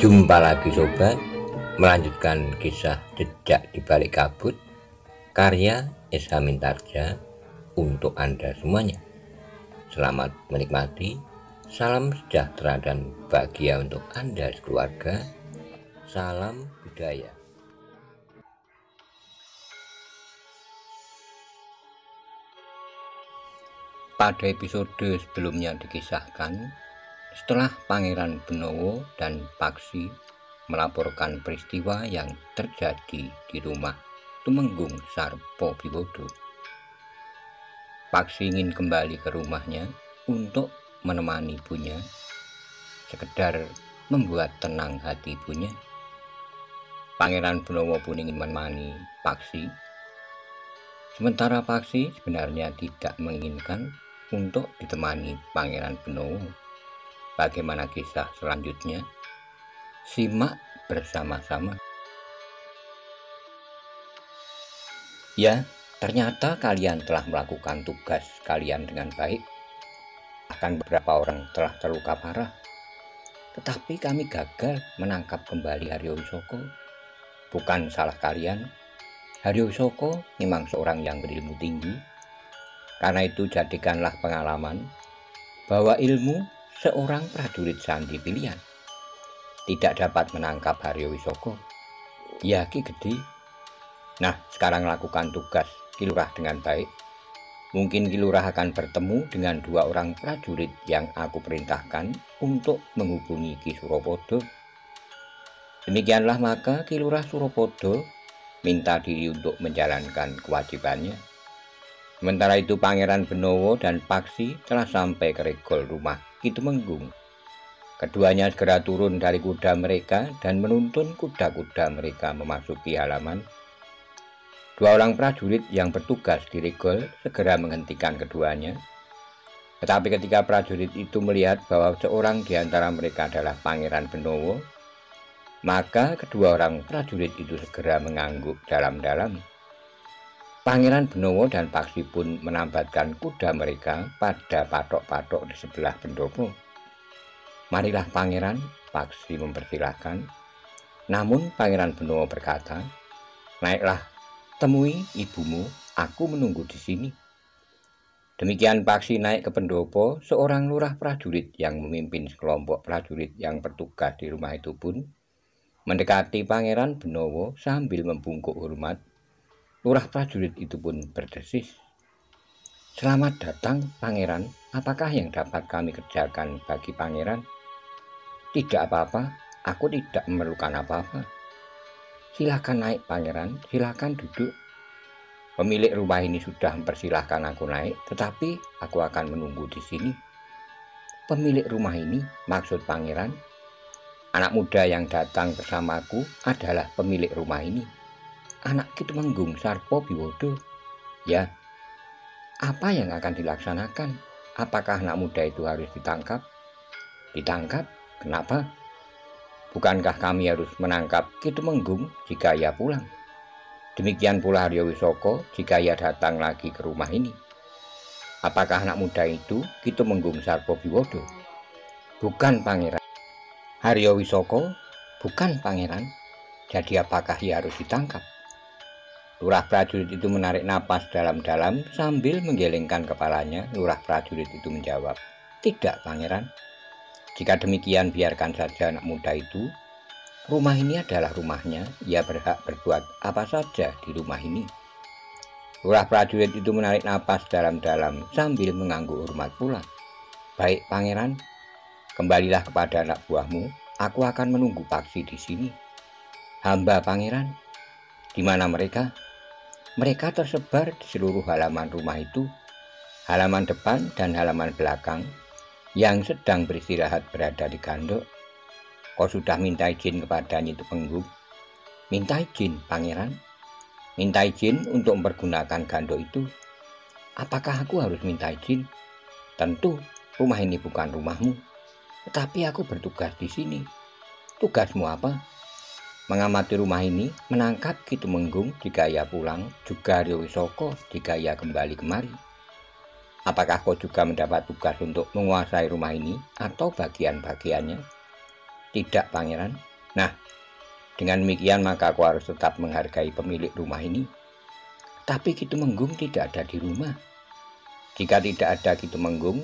Jumpa lagi sobat, melanjutkan kisah Jejak di Balik Kabut karya Esa Mintarja untuk Anda semuanya. Selamat menikmati, salam sejahtera dan bahagia untuk Anda sekeluarga. Salam budaya. Pada episode sebelumnya dikisahkan, setelah Pangeran Benowo dan Paksi melaporkan peristiwa yang terjadi di rumah Tumenggung Sarpo Biwodo, Paksi ingin kembali ke rumahnya untuk menemani ibunya, sekedar membuat tenang hati ibunya. Pangeran Benowo pun ingin menemani Paksi, sementara Paksi sebenarnya tidak menginginkan untuk ditemani Pangeran Benowo. Bagaimana kisah selanjutnya? Simak bersama-sama. Ya, ternyata kalian telah melakukan tugas kalian dengan baik. Bahkan beberapa orang telah terluka parah. Tetapi kami gagal menangkap kembali Haryo Wisoko. Bukan salah kalian. Haryo Wisoko memang seorang yang berilmu tinggi. Karena itu jadikanlah pengalaman bahwa ilmu seorang prajurit sandi pilihan tidak dapat menangkap Haryo Wisoko. Ya Ki Gede. Nah, sekarang lakukan tugas Ki Lurah dengan baik. Mungkin Ki Lurah akan bertemu dengan dua orang prajurit yang aku perintahkan untuk menghubungi Ki Suropodo. Demikianlah maka Ki Lurah Suropodo minta diri untuk menjalankan kewajibannya. Sementara itu Pangeran Benowo dan Paksi telah sampai ke regol rumah Ki Tumenggung. Keduanya segera turun dari kuda mereka dan menuntun kuda-kuda mereka memasuki halaman. Dua orang prajurit yang bertugas di regol segera menghentikan keduanya. Tetapi ketika prajurit itu melihat bahwa seorang di antara mereka adalah Pangeran Benowo, maka kedua orang prajurit itu segera mengangguk dalam-dalam. Pangeran Benowo dan Paksi pun menambatkan kuda mereka pada patok-patok di sebelah pendopo. Marilah Pangeran, Paksi mempersilahkan. Namun Pangeran Benowo berkata, naiklah, temui ibumu, aku menunggu di sini. Demikian Paksi naik ke pendopo, seorang lurah prajurit yang memimpin sekelompok prajurit yang bertugas di rumah itu pun mendekati Pangeran Benowo sambil membungkuk hormat. Lurah prajurit itu pun berdesis, "Selamat datang, Pangeran. Apakah yang dapat kami kerjakan bagi Pangeran?" "Tidak apa-apa, aku tidak memerlukan apa-apa." "Silakan naik, Pangeran. Silakan duduk. Pemilik rumah ini sudah mempersilahkan aku naik, tetapi aku akan menunggu di sini." "Pemilik rumah ini, maksud Pangeran?" "Anak muda yang datang bersamaku adalah pemilik rumah ini, anak Ki Tumenggung Sarpo Biwodo." "Ya, apa yang akan dilaksanakan? Apakah anak muda itu harus ditangkap?" "Ditangkap? Kenapa? Bukankah kami harus menangkap Ki Tumenggung jika ia pulang? Demikian pula Haryo Wisoko jika ia datang lagi ke rumah ini. Apakah anak muda itu Ki Tumenggung Sarpo Biwodo?" "Bukan, Pangeran." "Haryo Wisoko bukan, Pangeran. Jadi apakah ia harus ditangkap?" Lurah prajurit itu menarik napas dalam-dalam sambil menggelengkan kepalanya. Lurah prajurit itu menjawab, "Tidak, Pangeran. Jika demikian biarkan saja anak muda itu. Rumah ini adalah rumahnya. Ia berhak berbuat apa saja di rumah ini." Lurah prajurit itu menarik napas dalam-dalam sambil mengangguk hormat pula. "Baik, Pangeran. Kembalilah kepada anak buahmu. Aku akan menunggu Paksi di sini." "Hamba, Pangeran." "Di mana mereka?" "Mereka tersebar di seluruh halaman rumah itu, halaman depan dan halaman belakang. Yang sedang beristirahat berada di gandok." "Kau sudah minta izin kepada Nyi Tumenggung?" "Minta izin, Pangeran." "Minta izin untuk mempergunakan gandok itu." "Apakah aku harus minta izin?" "Tentu, rumah ini bukan rumahmu. Tetapi aku bertugas di sini." "Tugasmu apa?" "Mengamati rumah ini, menangkap Ki Tumenggung jika ia pulang, juga Haryo Wisoko jika ia kembali kemari." "Apakah kau juga mendapat tugas untuk menguasai rumah ini atau bagian-bagiannya?" "Tidak, Pangeran. Nah, dengan demikian maka aku harus tetap menghargai pemilik rumah ini. Tapi Ki Tumenggung tidak ada di rumah. Jika tidak ada Ki Tumenggung,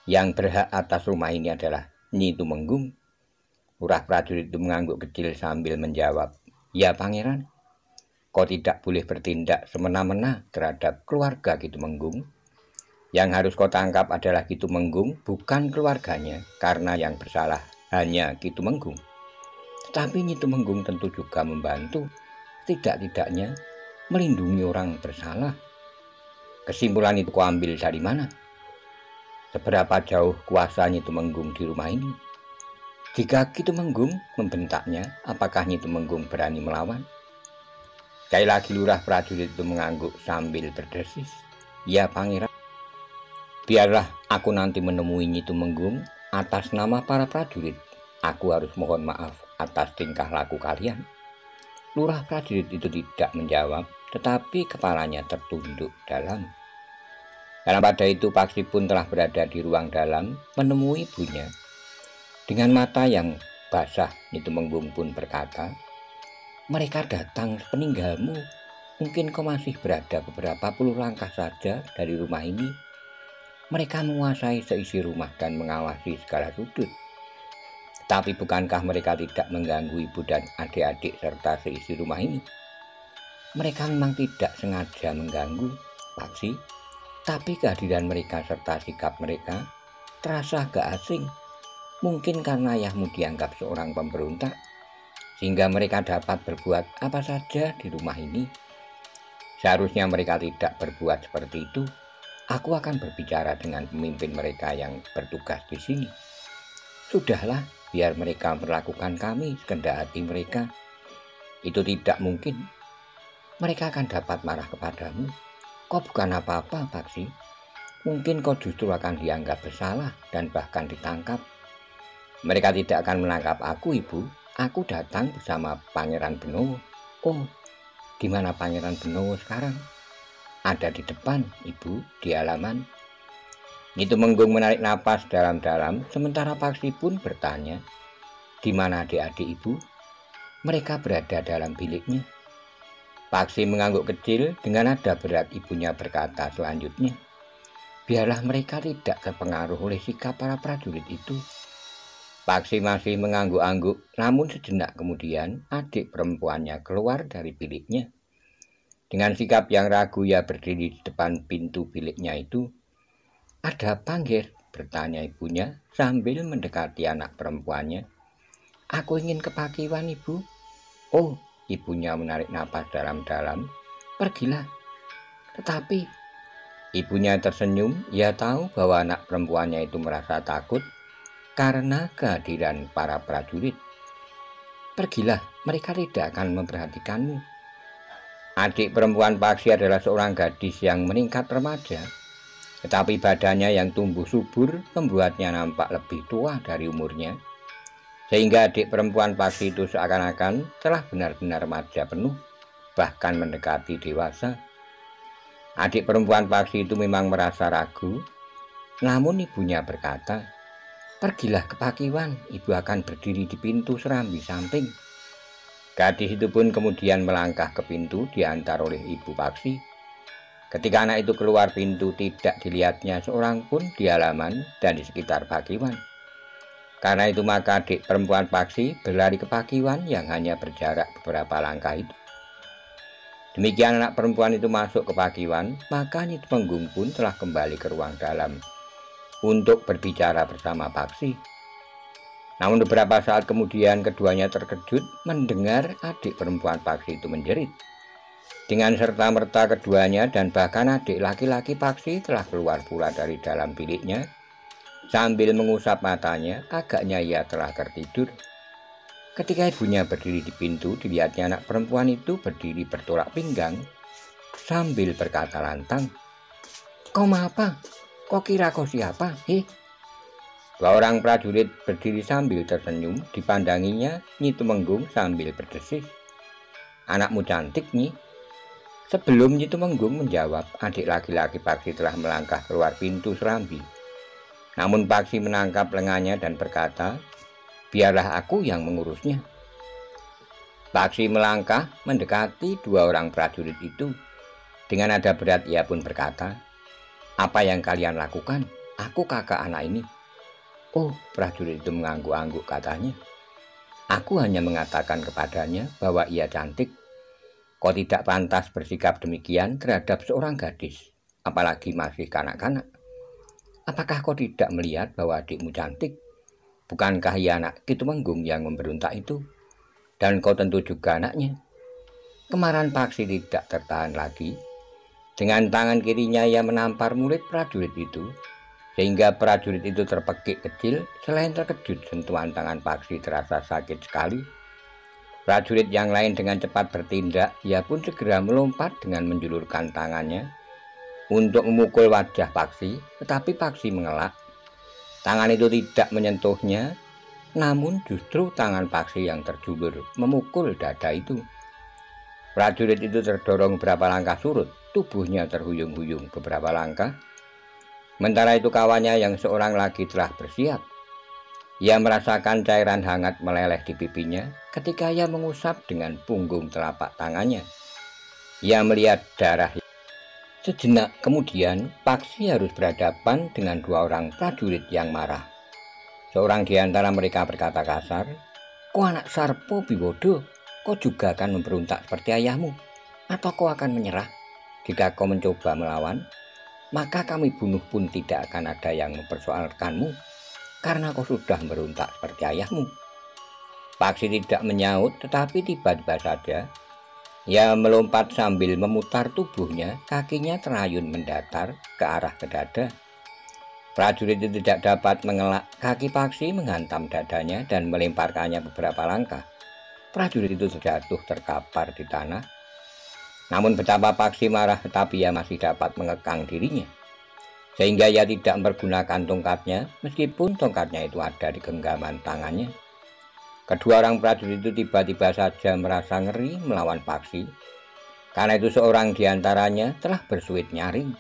yang berhak atas rumah ini adalah Nyi Tumenggung. Lurah prajurit itu mengangguk kecil sambil menjawab, "Ya Pangeran, kau tidak boleh bertindak semena-mena terhadap keluarga Ki Tumenggung. Yang harus kau tangkap adalah Ki Tumenggung, bukan keluarganya, karena yang bersalah hanya Ki Tumenggung. Tetapi Nyi Tumenggung tentu juga membantu, tidak-tidaknya melindungi orang bersalah." Kesimpulan itu kau ambil dari mana? Seberapa jauh kuasa Nyi Tumenggung di rumah ini? Jika Ki Tumenggung membentaknya, apakah Nyi Tumenggung berani melawan? Sekali lagi lurah prajurit itu mengangguk sambil berdesis, "Ya Pangeran, biarlah aku nanti menemui Nyi Tumenggung atas nama para prajurit. Aku harus mohon maaf atas tingkah laku kalian." Lurah prajurit itu tidak menjawab, tetapi kepalanya tertunduk dalam. Dalam pada itu Paksi pun telah berada di ruang dalam menemui ibunya. Dengan mata yang basah, Nyi Tumenggung pun berkata, "Mereka datang sepeninggalmu. Mungkin kau masih berada beberapa puluh langkah saja dari rumah ini. Mereka menguasai seisi rumah dan mengawasi segala sudut. Tapi bukankah mereka tidak mengganggu ibu dan adik-adik serta seisi rumah ini?" "Mereka memang tidak sengaja mengganggu, Paksi. Tapi kehadiran mereka serta sikap mereka terasa agak asing. Mungkin karena ayahmu dianggap seorang pemberontak, sehingga mereka dapat berbuat apa saja di rumah ini. Seharusnya mereka tidak berbuat seperti itu. Aku akan berbicara dengan pemimpin mereka yang bertugas di sini. Sudahlah, biar mereka melakukan kami sekehendak hati mereka. Itu tidak mungkin. Mereka akan dapat marah kepadamu. Kau bukan apa-apa, Paksi. Mungkin kau justru akan dianggap bersalah dan bahkan ditangkap." "Mereka tidak akan menangkap aku, Ibu. Aku datang bersama Pangeran Benowo." "Oh, di mana Pangeran Benowo sekarang?" "Ada di depan, Ibu, di halaman." Nyi Tumenggung menarik napas dalam-dalam, sementara Paksi pun bertanya, "Di mana adik-adik Ibu?" "Mereka berada dalam biliknya." Paksi mengangguk kecil. Dengan nada berat ibunya berkata selanjutnya, "Biarlah mereka tidak terpengaruh oleh sikap para prajurit itu." Paksi masih mengangguk-angguk, namun sejenak kemudian adik perempuannya keluar dari biliknya. Dengan sikap yang ragu ia berdiri di depan pintu biliknya itu. "Ada apa, Nggih?" bertanya ibunya sambil mendekati anak perempuannya. "Aku ingin ke Pakiwan, Ibu." "Oh," ibunya menarik napas dalam-dalam, "pergilah." Tetapi ibunya tersenyum. Ia tahu bahwa anak perempuannya itu merasa takut karena kehadiran para prajurit. "Pergilah, mereka tidak akan memperhatikanmu." Adik perempuan Paksi adalah seorang gadis yang meningkat remaja, tetapi badannya yang tumbuh subur membuatnya nampak lebih tua dari umurnya, sehingga adik perempuan Paksi itu seakan-akan telah benar-benar remaja penuh, bahkan mendekati dewasa. Adik perempuan Paksi itu memang merasa ragu, namun ibunya berkata, "Pergilah ke Pakiwan, Ibu akan berdiri di pintu serambi samping." Gadis itu pun kemudian melangkah ke pintu diantar oleh Ibu Paksi. Ketika anak itu keluar pintu, tidak dilihatnya seorang pun di halaman dan di sekitar Pakiwan. Karena itu maka adik perempuan Paksi berlari ke Pakiwan yang hanya berjarak beberapa langkah itu. Demikian anak perempuan itu masuk ke Pakiwan, maka Nyi Tumenggung pun telah kembali ke ruang dalam untuk berbicara bersama Paksi. Namun beberapa saat kemudian keduanya terkejut mendengar adik perempuan Paksi itu menjerit. Dengan serta-merta keduanya dan bahkan adik laki-laki Paksi telah keluar pula dari dalam biliknya. Sambil mengusap matanya, agaknya ia telah tertidur. Ketika ibunya berdiri di pintu, dilihatnya anak perempuan itu berdiri bertolak pinggang sambil berkata lantang, "Kau mau apa? Kau kira kau siapa? Dua orang prajurit berdiri sambil tersenyum. Dipandanginya Nyi Tumenggung sambil berdesis, "Anakmu cantik, Nyi." Sebelum Nyi Tumenggung menjawab, adik laki-laki Paksi telah melangkah keluar pintu serambi. Namun Paksi menangkap lengannya dan berkata, "Biarlah aku yang mengurusnya." Paksi melangkah mendekati dua orang prajurit itu. Dengan nada berat ia pun berkata, "Apa yang kalian lakukan? Aku kakak anak ini." "Oh," prajurit itu mengangguk-angguk katanya. "Aku hanya mengatakan kepadanya bahwa ia cantik. Kau tidak pantas bersikap demikian terhadap seorang gadis, apalagi masih kanak-kanak. Apakah kau tidak melihat bahwa adikmu cantik? Bukankah ia anak Ki Tumenggung yang memberontak itu? Dan kau tentu juga anaknya." Kemarahan Paksi tidak tertahan lagi. Dengan tangan kirinya ia menampar murid prajurit itu, sehingga prajurit itu terpekik kecil. Selain terkejut, sentuhan tangan Paksi terasa sakit sekali. Prajurit yang lain dengan cepat bertindak. Ia pun segera melompat dengan menjulurkan tangannya untuk memukul wajah Paksi, tetapi Paksi mengelak. Tangan itu tidak menyentuhnya, namun justru tangan Paksi yang terjulur memukul dada itu. Prajurit itu terdorong beberapa langkah surut, tubuhnya terhuyung-huyung beberapa langkah. Sementara itu kawannya yang seorang lagi telah bersiap. Ia merasakan cairan hangat meleleh di pipinya ketika ia mengusap dengan punggung telapak tangannya. Ia melihat darah. Sejenak kemudian, Paksi harus berhadapan dengan dua orang prajurit yang marah. Seorang di antara mereka berkata kasar, "Kau anak Sarpo Biwodo, kau juga akan memberontak seperti ayahmu? Atau kau akan menyerah? Jika kau mencoba melawan, maka kami bunuh pun tidak akan ada yang mempersoalkanmu, karena kau sudah memberontak seperti ayahmu." Paksi tidak menyaut, tetapi tiba-tiba saja ia melompat sambil memutar tubuhnya, kakinya terayun mendatar ke arah ke dada. Prajurit itu tidak dapat mengelak. Kaki Paksi menghantam dadanya dan melemparkannya beberapa langkah. Prajurit itu terjatuh terkapar di tanah. Namun betapa Paksi marah, tetapi ia masih dapat mengekang dirinya, sehingga ia tidak mempergunakan tongkatnya, meskipun tongkatnya itu ada di genggaman tangannya. Kedua orang prajurit itu tiba-tiba saja merasa ngeri melawan Paksi. Karena itu seorang di antaranya telah bersuit nyaring.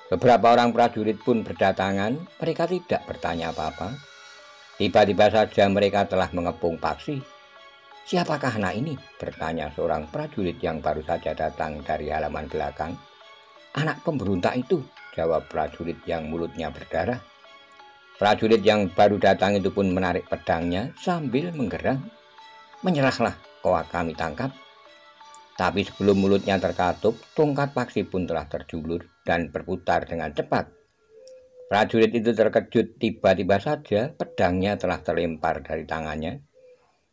Beberapa orang prajurit pun berdatangan. Mereka tidak bertanya apa-apa. Tiba-tiba saja mereka telah mengepung Paksi. "Siapakah anak ini?" bertanya seorang prajurit yang baru saja datang dari halaman belakang. "Anak pemberontak itu," jawab prajurit yang mulutnya berdarah. Prajurit yang baru datang itu pun menarik pedangnya sambil menggerang, "Menyerahlah, kau kami tangkap." Tapi sebelum mulutnya terkatup, tongkat Paksi pun telah terjulur dan berputar dengan cepat. Prajurit itu terkejut, tiba-tiba saja pedangnya telah terlempar dari tangannya.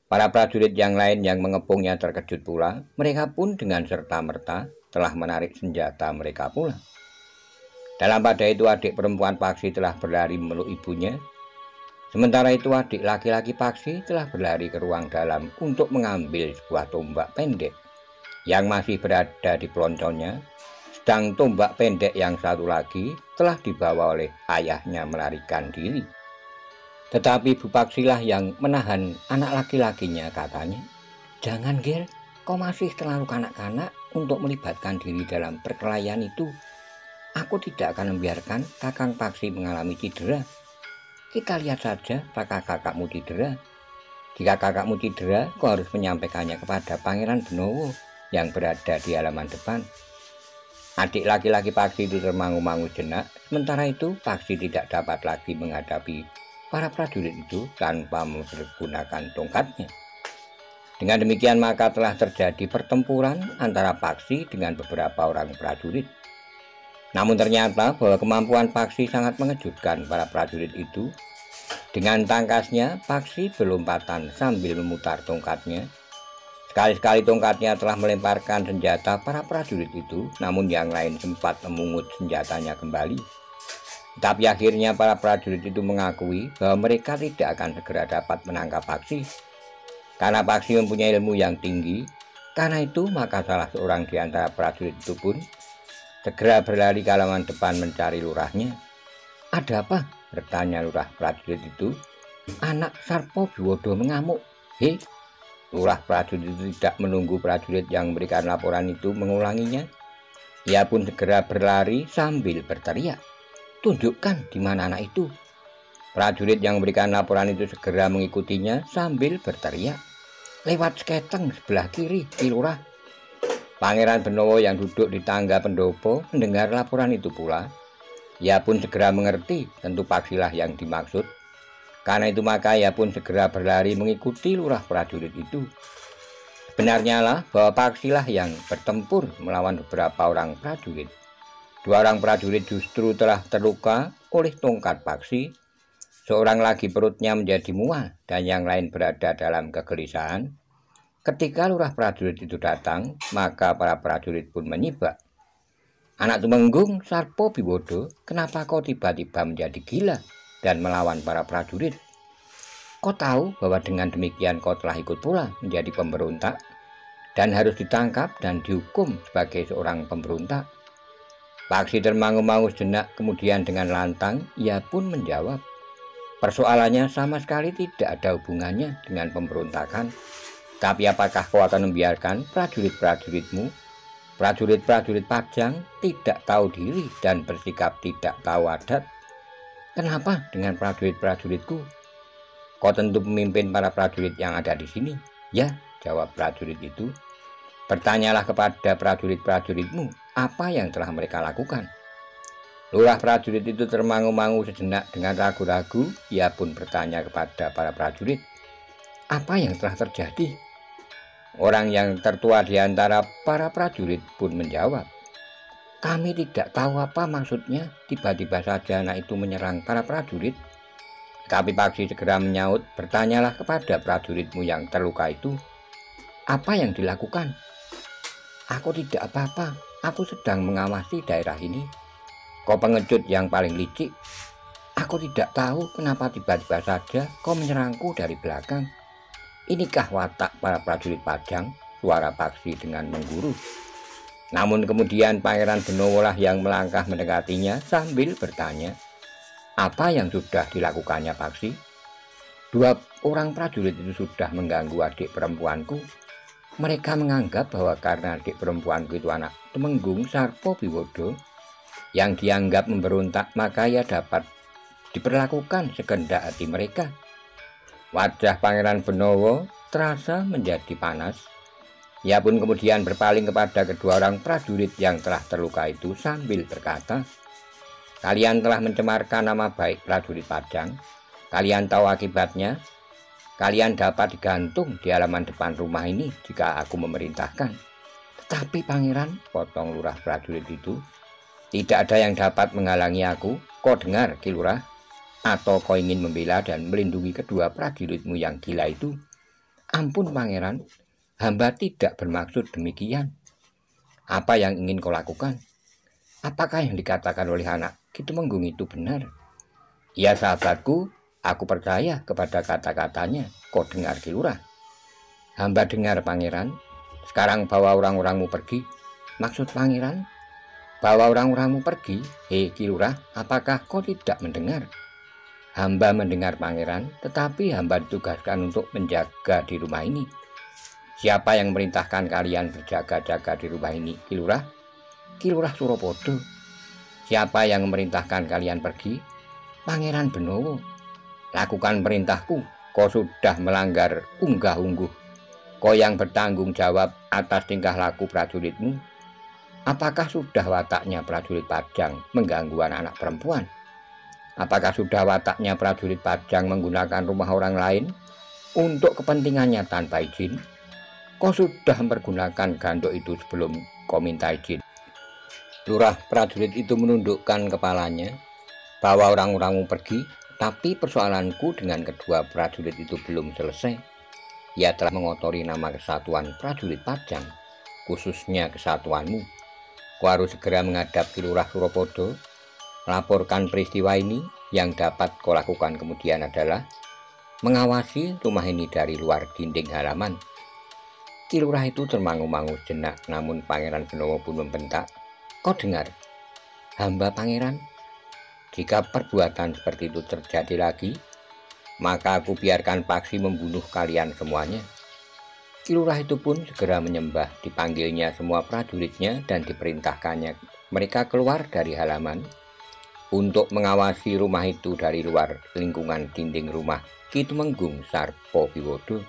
Para prajurit yang lain yang mengepungnya terkejut pula. Mereka pun dengan serta-merta telah menarik senjata mereka pula. Dalam pada itu adik perempuan Paksi telah berlari memeluk ibunya. Sementara itu adik laki-laki Paksi telah berlari ke ruang dalam untuk mengambil sebuah tombak pendek yang masih berada di pelonconnya, sedang tombak pendek yang satu lagi telah dibawa oleh ayahnya melarikan diri. Tetapi Bu Paksilah yang menahan anak laki-lakinya, katanya, "Jangan, Gel, kau masih terlalu kanak-kanak untuk melibatkan diri dalam perkelahian itu. Aku tidak akan membiarkan Kakang Paksi mengalami cedera. Kita lihat saja apakah kakakmu cedera. Jika kakakmu cedera, kau harus menyampaikannya kepada Pangeran Benowo yang berada di halaman depan." Adik laki-laki Paksi itu termangu-mangu jenak. Sementara itu Paksi tidak dapat lagi menghadapi para prajurit itu tanpa menggunakan tongkatnya. Dengan demikian maka telah terjadi pertempuran antara Paksi dengan beberapa orang prajurit. Namun ternyata bahwa kemampuan Paksi sangat mengejutkan para prajurit itu. Dengan tangkasnya Paksi berlompatan sambil memutar tongkatnya. Sekali-sekali tongkatnya telah melemparkan senjata para prajurit itu, namun yang lain sempat memungut senjatanya kembali. Tapi akhirnya para prajurit itu mengakui bahwa mereka tidak akan segera dapat menangkap Paksi, karena Paksi mempunyai ilmu yang tinggi. Karena itu maka salah seorang di antara prajurit itu pun segera berlari ke halaman depan mencari lurahnya. "Ada apa?" bertanya lurah prajurit itu. "Anak Sarpo Biwodo mengamuk." "Hei!" Lurah prajurit itu tidak menunggu prajurit yang memberikan laporan itu mengulanginya. Ia pun segera berlari sambil berteriak, "Tunjukkan di mana anak itu." Prajurit yang memberikan laporan itu segera mengikutinya sambil berteriak, Lewat sketeng sebelah kiri, Ki Lurah. Pangeran Benowo yang duduk di tangga pendopo mendengar laporan itu pula. Ia pun segera mengerti tentu Paksilah yang dimaksud. Karena itu maka ia pun segera berlari mengikuti lurah prajurit itu. Benarnya lah bahwa Paksilah yang bertempur melawan beberapa orang prajurit. 2 orang prajurit justru telah terluka oleh tongkat Paksi. Seorang lagi perutnya menjadi mual dan yang lain berada dalam kegelisahan. Ketika lurah prajurit itu datang, maka para prajurit pun menyibak. Anak Tumenggung, Sarpo Biwodo, kenapa kau tiba-tiba menjadi gila dan melawan para prajurit? Kau tahu bahwa dengan demikian kau telah ikut pula menjadi pemberontak dan harus ditangkap dan dihukum sebagai seorang pemberontak. Paksi termangu-mangu sejenak, kemudian dengan lantang ia pun menjawab, persoalannya sama sekali tidak ada hubungannya dengan pemberontakan. Tapi apakah kau akan membiarkan prajurit-prajuritmu, prajurit-prajurit Pajang, tidak tahu diri dan bersikap tidak tahu adat? Kenapa dengan prajurit-prajuritku? Kau tentu pemimpin para prajurit yang ada di sini. Ya, jawab prajurit itu. Bertanyalah kepada prajurit-prajuritmu apa yang telah mereka lakukan. Lurah prajurit itu termangu-mangu sejenak dengan ragu-ragu. Ia pun bertanya kepada para prajurit, apa yang telah terjadi? Orang yang tertua di antara para prajurit pun menjawab, kami tidak tahu apa maksudnya tiba-tiba saja anak itu menyerang para prajurit. Tapi Paksi segera menyaut, bertanyalah kepada prajuritmu yang terluka itu, apa yang dilakukan? Aku tidak apa-apa, aku sedang mengawasi daerah ini. Kau pengecut yang paling licik. Aku tidak tahu kenapa tiba-tiba saja kau menyerangku dari belakang. Inikah watak para prajurit Pajang? Suara Paksi dengan mengguru. Namun kemudian Pangeran Benowo lah yang melangkah mendekatinya sambil bertanya, apa yang sudah dilakukannya Paksi? 2 orang prajurit itu sudah mengganggu adik perempuanku. Mereka menganggap bahwa karena adik perempuanku itu anak Tumenggung Sarpo Biwodo yang dianggap memberontak, maka ia dapat diperlakukan sekehendak hati mereka. Wajah Pangeran Benowo terasa menjadi panas. Ia pun kemudian berpaling kepada kedua orang prajurit yang telah terluka itu sambil berkata, kalian telah mencemarkan nama baik prajurit Pajang. Kalian tahu akibatnya. Kalian dapat digantung di halaman depan rumah ini jika aku memerintahkan. Tetapi pangeran, potong lurah prajurit itu, tidak ada yang dapat menghalangi aku. Kau dengar, Ki Lurah? Atau kau ingin membela dan melindungi kedua prajuritmu yang gila itu? Ampun pangeran, hamba tidak bermaksud demikian. Apa yang ingin kau lakukan? Apakah yang dikatakan oleh anak Ki Tumenggung itu benar? Ya sahabatku, aku percaya kepada kata-katanya. Kau dengar Ki Lurah? Hamba dengar pangeran. Sekarang bawa orang-orangmu pergi. Maksud pangeran? Bawa orang-orangmu pergi. Hei Ki Lurah, apakah kau tidak mendengar? Hamba mendengar pangeran, tetapi hamba ditugaskan untuk menjaga di rumah ini. Siapa yang merintahkan kalian berjaga-jaga di rumah ini, Ki Lurah? Ki Lurah Suropodo. Siapa yang memerintahkan kalian pergi? Pangeran Benowo. Lakukan perintahku. Kau sudah melanggar unggah-ungguh. Kau yang bertanggung jawab atas tingkah laku prajuritmu. Apakah sudah wataknya prajurit Pajang mengganggu anak-anak perempuan? Apakah sudah wataknya prajurit Pajang menggunakan rumah orang lain untuk kepentingannya tanpa izin? Kau sudah mempergunakan gandok itu sebelum kau minta izin. Lurah prajurit itu menundukkan kepalanya. Bawa orang-orangmu pergi. Tapi persoalanku dengan kedua prajurit itu belum selesai. Ia telah mengotori nama kesatuan prajurit Pajang, khususnya kesatuanmu. Kau harus segera menghadap Ki Lurah Suropodo. Laporkan peristiwa ini. Yang dapat kau lakukan kemudian adalah mengawasi rumah ini dari luar dinding halaman. Ki Lurah itu termangu-mangu sejenak, namun Pangeran Benowo pun membentak, kau dengar? Hamba pangeran, jika perbuatan seperti itu terjadi lagi, maka aku biarkan Paksi membunuh kalian semuanya. Ki Lurah itu pun segera menyembah, dipanggilnya semua prajuritnya dan diperintahkannya mereka keluar dari halaman untuk mengawasi rumah itu dari luar lingkungan dinding rumah Ki Tumenggung Sarpo Biwodo.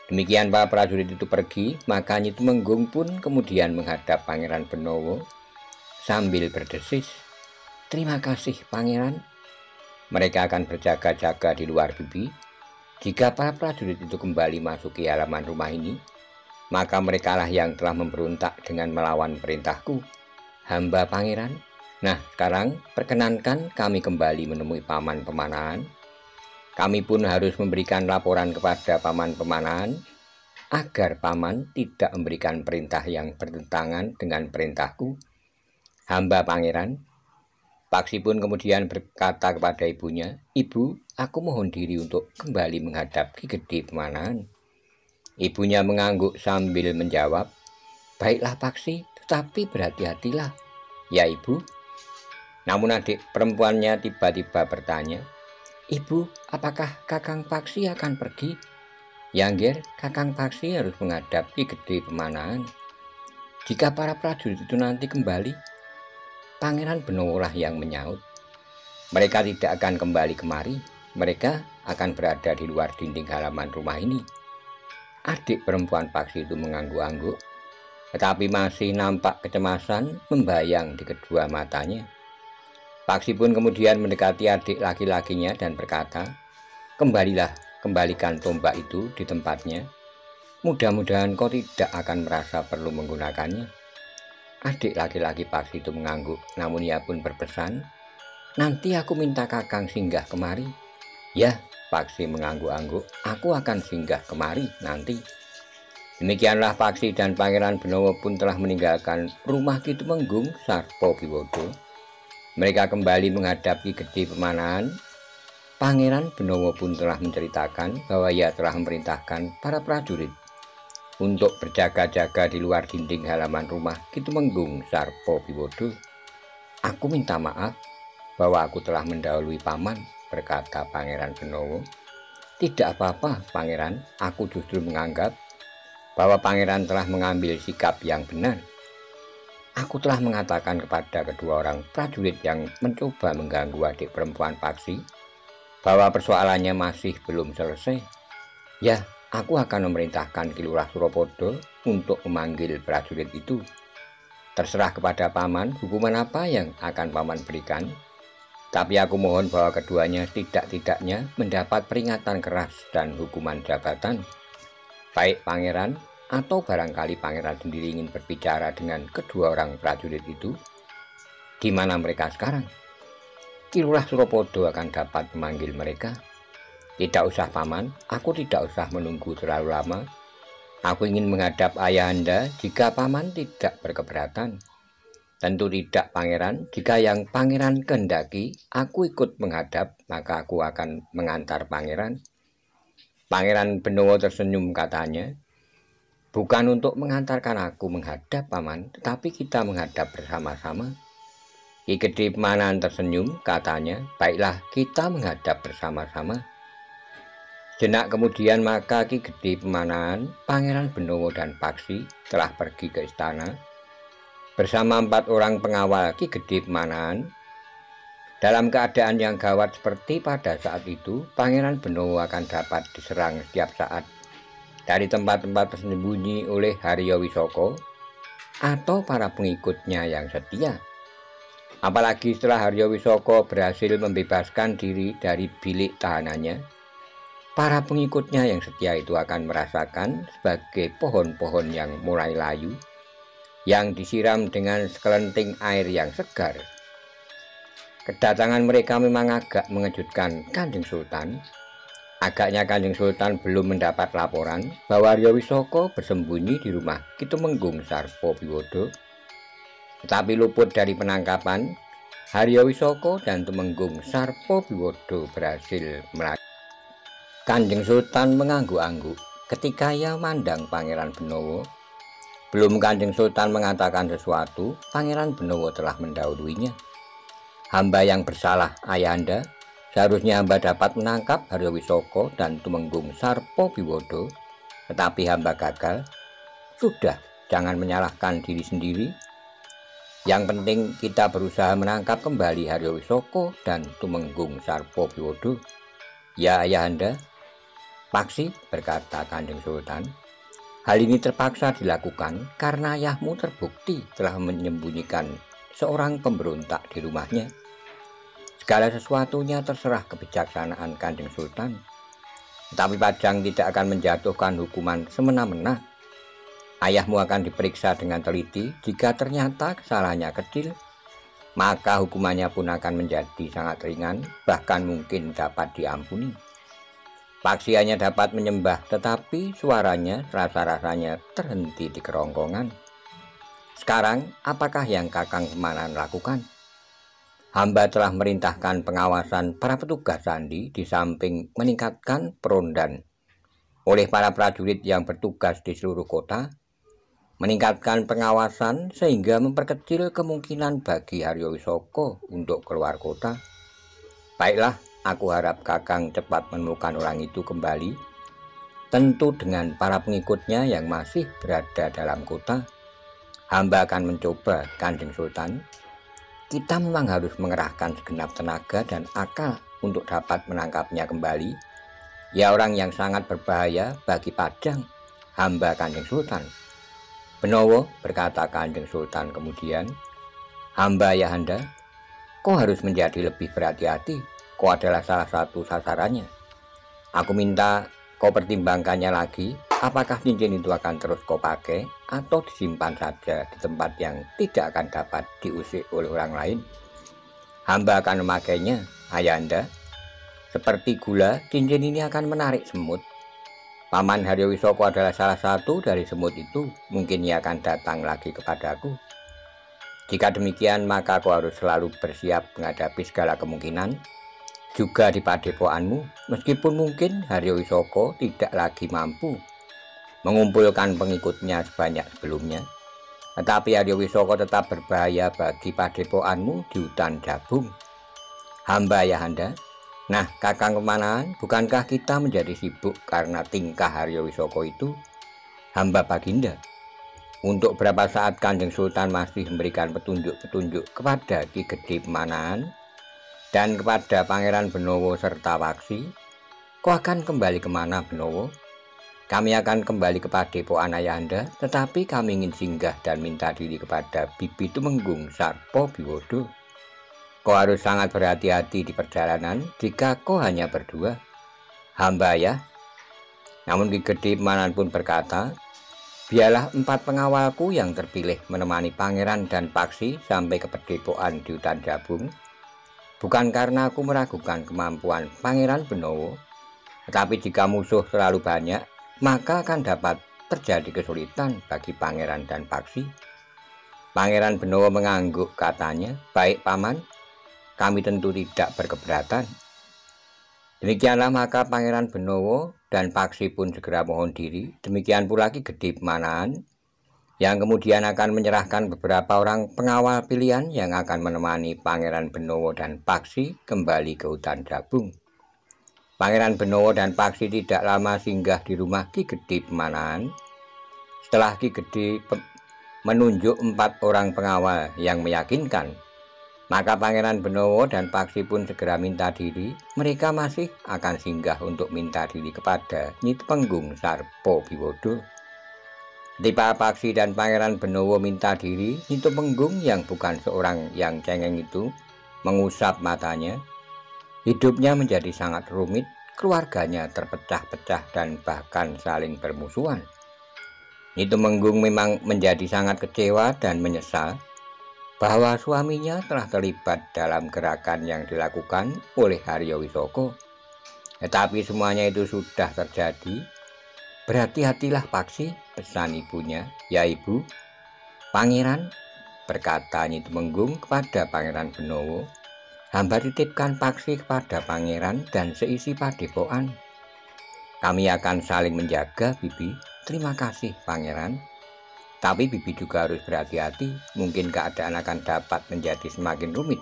Demikian para prajurit itu pergi, maka Nyi Tumenggung pun kemudian menghadap Pangeran Benowo sambil berdesis, "Terima kasih Pangeran. Mereka akan berjaga-jaga di luar bibi. Jika para prajurit itu kembali masuki halaman rumah ini, maka merekalah yang telah memberontak dengan melawan perintahku, hamba Pangeran. Nah, sekarang perkenankan kami kembali menemui Paman Pemanahan. Kami pun harus memberikan laporan kepada Paman Pemanahan agar Paman tidak memberikan perintah yang bertentangan dengan perintahku, hamba Pangeran." Paksi pun kemudian berkata kepada ibunya, "Ibu, aku mohon diri untuk kembali menghadap Ki Gede Pemanahan." Ibunya mengangguk sambil menjawab, "Baiklah Paksi, tetapi berhati-hatilah." "Ya Ibu." Namun adik perempuannya tiba-tiba bertanya, "Ibu, apakah Kakang Paksi akan pergi?" "Ya Ngger, Kakang Paksi harus menghadap Ki Gede Pemanahan. Jika para prajurit itu nanti kembali," Pangeran Benowo lah yang menyaut, "mereka tidak akan kembali kemari. Mereka akan berada di luar dinding halaman rumah ini." Adik perempuan Paksi itu mengangguk-angguk, tetapi masih nampak kecemasan membayang di kedua matanya. Paksi pun kemudian mendekati adik laki-lakinya dan berkata, Kembalikan tombak itu di tempatnya. Mudah-mudahan kau tidak akan merasa perlu menggunakannya." Adik laki-laki Paksi itu mengangguk, namun ia pun berpesan, "Nanti aku minta Kakang singgah kemari." "Ya," Paksi mengangguk-angguk, "aku akan singgah kemari nanti." Demikianlah Paksi dan Pangeran Benowo pun telah meninggalkan rumah Ki Tumenggung Sarpowiwodo. Mereka kembali menghadap Ki Gede Pemanahan. Pangeran Benowo pun telah menceritakan bahwa ia telah memerintahkan para prajurit untuk berjaga-jaga di luar dinding halaman rumah Ki Tumenggung Sarpowiwodo. "Aku minta maaf bahwa aku telah mendahului Paman," berkata Pangeran Benowo. "Tidak apa-apa Pangeran, aku justru menganggap bahwa Pangeran telah mengambil sikap yang benar. Aku telah mengatakan kepada kedua orang prajurit yang mencoba mengganggu adik perempuan Paksi bahwa persoalannya masih belum selesai. Ya, aku akan memerintahkan Ki Lurah Suropodo untuk memanggil prajurit itu. Terserah kepada Paman hukuman apa yang akan Paman berikan, tapi aku mohon bahwa keduanya tidak-tidaknya mendapat peringatan keras dan hukuman jabatan." "Baik Pangeran, atau barangkali Pangeran sendiri ingin berbicara dengan kedua orang prajurit itu? Di mana mereka sekarang? Ki Lurah Suropodo akan dapat memanggil mereka." "Tidak usah Paman, aku tidak usah menunggu terlalu lama. Aku ingin menghadap Ayahanda jika Paman tidak berkeberatan." "Tentu tidak Pangeran, jika yang Pangeran kehendaki aku ikut menghadap, maka aku akan mengantar Pangeran." Pangeran Benowo tersenyum, katanya, "Bukan untuk mengantarkan aku menghadap Paman, tetapi kita menghadap bersama-sama." Ki Gede Pemanahan tersenyum, katanya, "Baiklah, kita menghadap bersama-sama." Sejenak kemudian maka Ki Gede Pemanahan, Pangeran Benowo dan Paksi telah pergi ke istana bersama 4 orang pengawal Ki Gede Pemanahan. Dalam keadaan yang gawat seperti pada saat itu, Pangeran Benowo akan dapat diserang setiap saat dari tempat-tempat tersembunyi oleh Haryo Wisoko atau para pengikutnya yang setia. Apalagi setelah Haryo Wisoko berhasil membebaskan diri dari bilik tahanannya, para pengikutnya yang setia itu akan merasakan sebagai pohon-pohon yang mulai layu, yang disiram dengan sekelenting air yang segar. Kedatangan mereka memang agak mengejutkan Kanjeng Sultan. Agaknya Kanjeng Sultan belum mendapat laporan bahwa Haryo Wisoko bersembunyi di rumah Ki Tumenggung Sarpowiwodo. Tetapi luput dari penangkapan, Haryo Wisoko dan Tumenggung Sarpowiwodo berhasil melarikan. Kanjeng Sultan mengangguk-angguk ketika ia memandang Pangeran Benowo. Belum Kanjeng Sultan mengatakan sesuatu, Pangeran Benowo telah mendahuluinya. "Hamba yang bersalah, Ayahanda. Seharusnya hamba dapat menangkap Haryo Wisoko dan Tumenggung Sarpowiwodo, tetapi hamba gagal. Sudah, jangan menyalahkan diri sendiri. Yang penting kita berusaha menangkap kembali Haryo Wisoko dan Tumenggung Sarpowiwodo." "Ya Ayahanda." Paksi, berkata Kanjeng Sultan, hal ini terpaksa dilakukan karena ayahmu terbukti telah menyembunyikan seorang pemberontak di rumahnya. Segala sesuatunya terserah kebijaksanaan Kanjeng Sultan. Tetapi Pajang tidak akan menjatuhkan hukuman semena-mena. Ayahmu akan diperiksa dengan teliti. Jika ternyata kesalahannya kecil, maka hukumannya pun akan menjadi sangat ringan, bahkan mungkin dapat diampuni. Paksi hanya dapat menyembah, tetapi suaranya rasa-rasanya terhenti di kerongkongan. Sekarang, apakah yang Kakang Kemanan lakukan? Hamba telah merintahkan pengawasan para petugas sandi di samping meningkatkan perondan oleh para prajurit yang bertugas di seluruh kota, meningkatkan pengawasan sehingga memperkecil kemungkinan bagi Haryo Wisoko untuk keluar kota. Baiklah, aku harap Kakang cepat menemukan orang itu kembali, tentu dengan para pengikutnya yang masih berada dalam kota. Hamba akan mencoba, Kanjeng Sultan. Kita memang harus mengerahkan segenap tenaga dan akal untuk dapat menangkapnya kembali. Ya, orang yang sangat berbahaya bagi Pajang, hamba Kanjeng Sultan. Benowo, berkata Kanjeng Sultan kemudian, hamba Ayahanda, kau harus menjadi lebih berhati-hati. Kau adalah salah satu sasarannya. Aku minta kau pertimbangkannya lagi, apakah cincin itu akan terus kau pakai atau disimpan saja di tempat yang tidak akan dapat diusik oleh orang lain. Hamba akan memakainya, Ayahanda. Seperti gula, cincin ini akan menarik semut. Paman Haryo Wisoko adalah salah satu dari semut itu. Mungkin ia akan datang lagi kepadaku. Jika demikian, maka kau harus selalu bersiap menghadapi segala kemungkinan. Juga di padepokanmu, meskipun mungkin Haryo Wisoko tidak lagi mampu mengumpulkan pengikutnya sebanyak sebelumnya, tetapi Haryo Wisoko tetap berbahaya bagi padepokanmu di hutan Jabung. Hamba Ayahanda. Nah, Kakang Kemanan, bukankah kita menjadi sibuk karena tingkah Haryo Wisoko itu? Hamba Baginda. Untuk berapa saat Kanjeng Sultan masih memberikan petunjuk-petunjuk kepada Ki Gede Pemanahan dan kepada Pangeran Benowo serta Paksi, kau akan kembali kemana, Benowo? Kami akan kembali ke padepokan Ayahanda, tetapi kami ingin singgah dan minta diri kepada Bibi Tumenggung Sarpo Biwodo. Kau harus sangat berhati-hati di perjalanan jika kau hanya berdua, hamba Ayah. Namun Ki Gede Pemanahan pun berkata, biarlah 4 pengawalku yang terpilih menemani Pangeran dan Paksi sampai ke padepokan di hutan Jabung. Bukan karena aku meragukan kemampuan Pangeran Benowo, tetapi jika musuh terlalu banyak, maka akan dapat terjadi kesulitan bagi Pangeran dan Paksi. Pangeran Benowo mengangguk, katanya, baik Paman, kami tentu tidak berkeberatan. Demikianlah maka Pangeran Benowo dan Paksi pun segera mohon diri. Demikian pula Ki Gede Pemanahan, yang kemudian akan menyerahkan beberapa orang pengawal pilihan yang akan menemani Pangeran Benowo dan Paksi kembali ke hutan Jabung. Pangeran Benowo dan Paksi tidak lama singgah di rumah Ki Gede Pemanahan. Setelah Ki Gede menunjuk 4 orang pengawal yang meyakinkan, maka Pangeran Benowo dan Paksi pun segera minta diri. Mereka masih akan singgah untuk minta diri kepada Nyi Tumenggung Sarpo Biwodo. Ketika Paksi dan Pangeran Benowo minta diri, Nyi Tumenggung yang bukan seorang yang cengeng itu mengusap matanya. Hidupnya menjadi sangat rumit, keluarganya terpecah-pecah dan bahkan saling bermusuhan. Nyi Tumenggung memang menjadi sangat kecewa dan menyesal bahwa suaminya telah terlibat dalam gerakan yang dilakukan oleh Haryo Wisoko. Tetapi semuanya itu sudah terjadi. Berhati-hatilah Paksi, pesan ibunya. Ya Ibu. Pangeran, berkata Nyi Tumenggung kepada Pangeran Benowo, hamba titipkan Paksi kepada Pangeran dan seisi padepokan. Kami akan saling menjaga, Bibi. Terima kasih, Pangeran. Tapi Bibi juga harus berhati-hati. Mungkin keadaan akan dapat menjadi semakin rumit.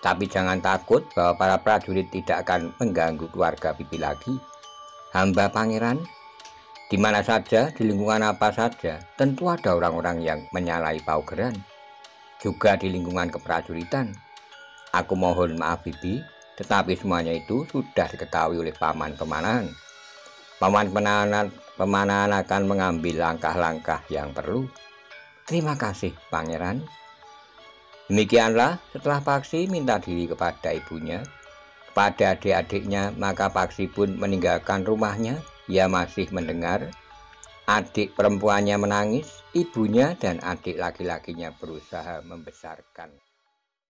Tapi jangan takut bahwa para prajurit tidak akan mengganggu keluarga Bibi lagi. Hamba Pangeran, di mana saja, di lingkungan apa saja, tentu ada orang-orang yang menyalahi paugeran. Juga di lingkungan keprajuritan. Aku mohon maaf Bibi, tetapi semuanya itu sudah diketahui oleh Paman Pemanahan. Pemanah akan mengambil langkah-langkah yang perlu. Terima kasih, Pangeran. Demikianlah setelah Paksi minta diri kepada ibunya, kepada adik-adiknya, maka Paksi pun meninggalkan rumahnya. Ia masih mendengar adik perempuannya menangis, ibunya dan adik laki-lakinya berusaha membesarkan.